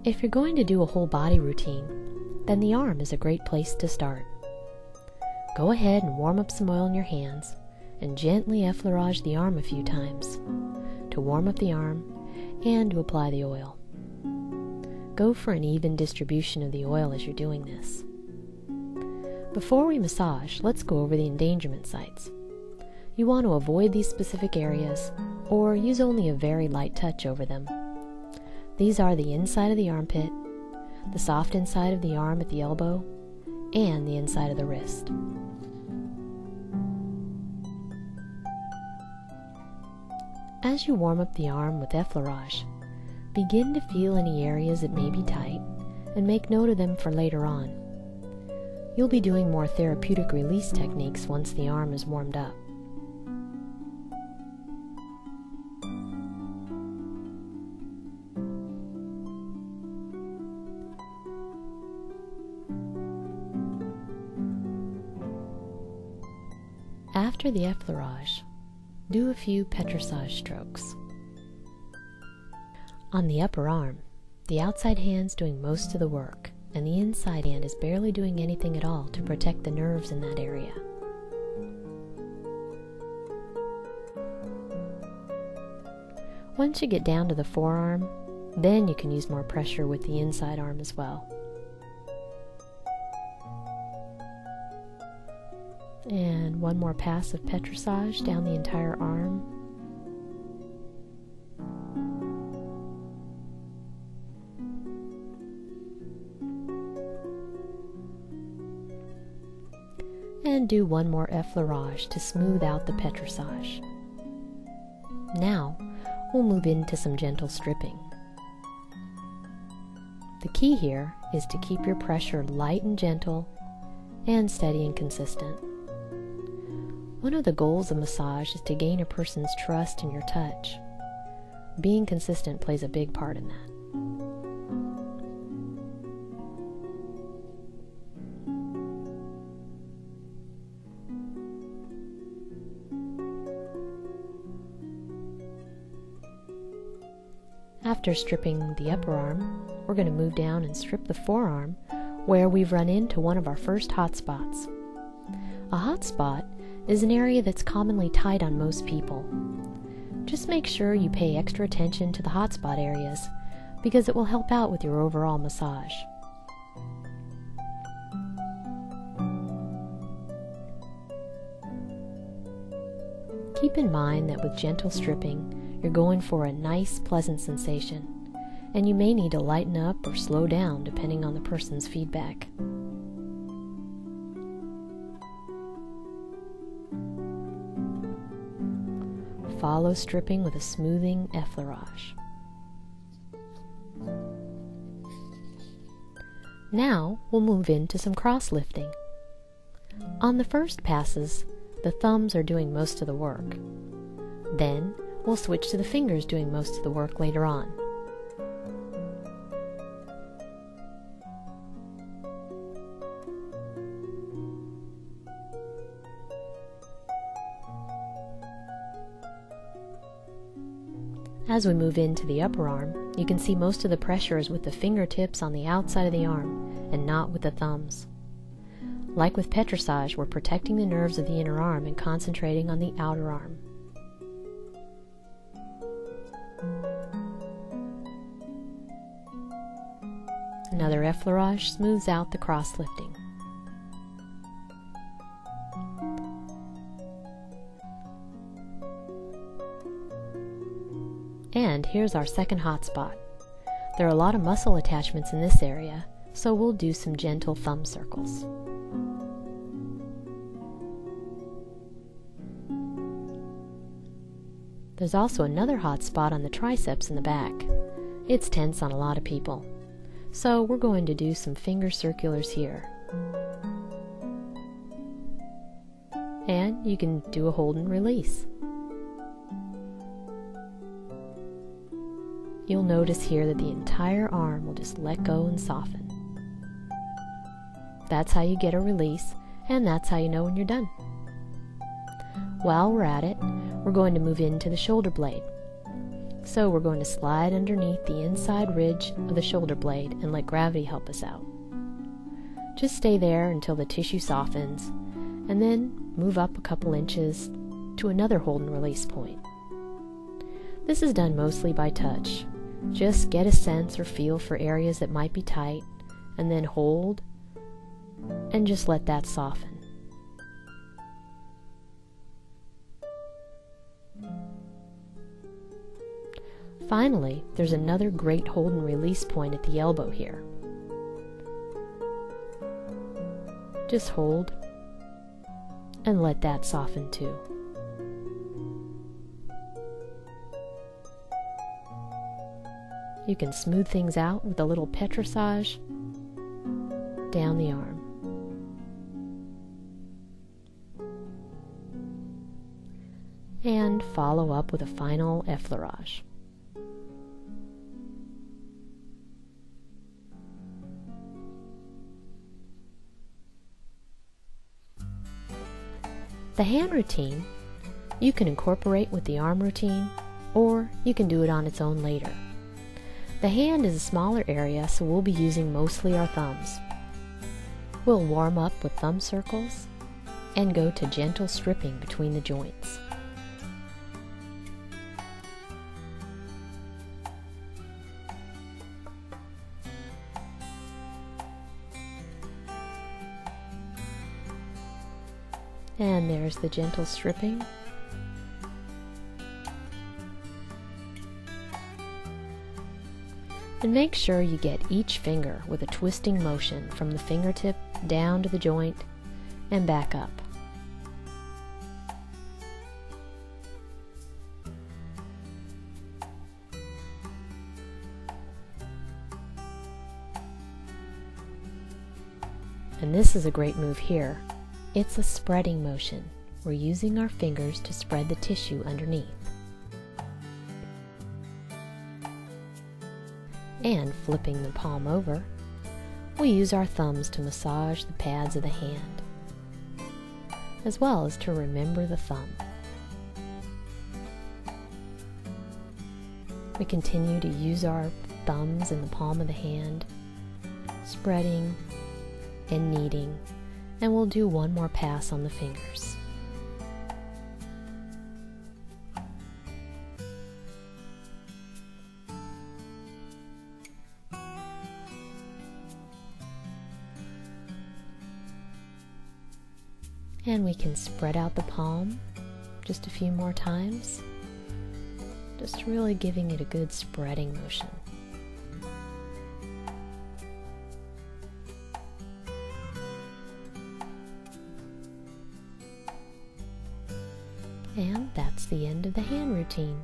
If you're going to do a whole body routine, then the arm is a great place to start. Go ahead and warm up some oil in your hands and gently effleurage the arm a few times to warm up the arm and to apply the oil. Go for an even distribution of the oil as you're doing this. Before we massage, let's go over the endangerment sites. You want to avoid these specific areas or use only a very light touch over them. These are the inside of the armpit, the soft inside of the arm at the elbow, and the inside of the wrist. As you warm up the arm with effleurage, begin to feel any areas that may be tight and make note of them for later on. You'll be doing more therapeutic release techniques once the arm is warmed up. After the effleurage, do a few petrissage strokes. On the upper arm, the outside hand's doing most of the work, and the inside hand is barely doing anything at all to protect the nerves in that area. Once you get down to the forearm, then you can use more pressure with the inside arm as well. And one more pass of petrissage down the entire arm. And do one more effleurage to smooth out the petrissage. Now, we'll move into some gentle stripping. The key here is to keep your pressure light and gentle and steady and consistent. One of the goals of massage is to gain a person's trust in your touch. Being consistent plays a big part in that. After stripping the upper arm, we're going to move down and strip the forearm where we've run into one of our first hot spots. A hot spot is an area that's commonly tight on most people. Just make sure you pay extra attention to the hot spot areas because it will help out with your overall massage. Keep in mind that with gentle stripping, you're going for a nice, pleasant sensation, and you may need to lighten up or slow down depending on the person's feedback. Follow stripping with a smoothing effleurage. Now we'll move into some cross lifting. On the first passes, the thumbs are doing most of the work. Then we'll switch to the fingers doing most of the work later on. As we move into the upper arm, you can see most of the pressure is with the fingertips on the outside of the arm and not with the thumbs. Like with petrissage, we're protecting the nerves of the inner arm and concentrating on the outer arm. Another effleurage smooths out the cross lifting. And here's our second hot spot. There are a lot of muscle attachments in this area, so we'll do some gentle thumb circles. There's also another hot spot on the triceps in the back. It's tense on a lot of people, so we're going to do some finger circulars here. And you can do a hold and release. You'll notice here that the entire arm will just let go and soften. That's how you get a release, and that's how you know when you're done. While we're at it, we're going to move into the shoulder blade. So we're going to slide underneath the inside ridge of the shoulder blade and let gravity help us out. Just stay there until the tissue softens, and then move up a couple inches to another hold and release point. This is done mostly by touch. Just get a sense or feel for areas that might be tight, and then hold, and just let that soften. Finally, there's another great hold and release point at the elbow here. Just hold and let that soften too. You can smooth things out with a little petrissage down the arm. And follow up with a final effleurage. The hand routine you can incorporate with the arm routine, or you can do it on its own later. The hand is a smaller area, so we'll be using mostly our thumbs. We'll warm up with thumb circles and go to gentle stripping between the joints. And there's the gentle stripping. And make sure you get each finger with a twisting motion from the fingertip down to the joint and back up. And this is a great move here. It's a spreading motion. We're using our fingers to spread the tissue underneath. And flipping the palm over, we use our thumbs to massage the pads of the hand, as well as to remember the thumb. We continue to use our thumbs in the palm of the hand, spreading and kneading, and we'll do one more pass on the fingers. And we can spread out the palm just a few more times, just really giving it a good spreading motion. And that's the end of the hand routine.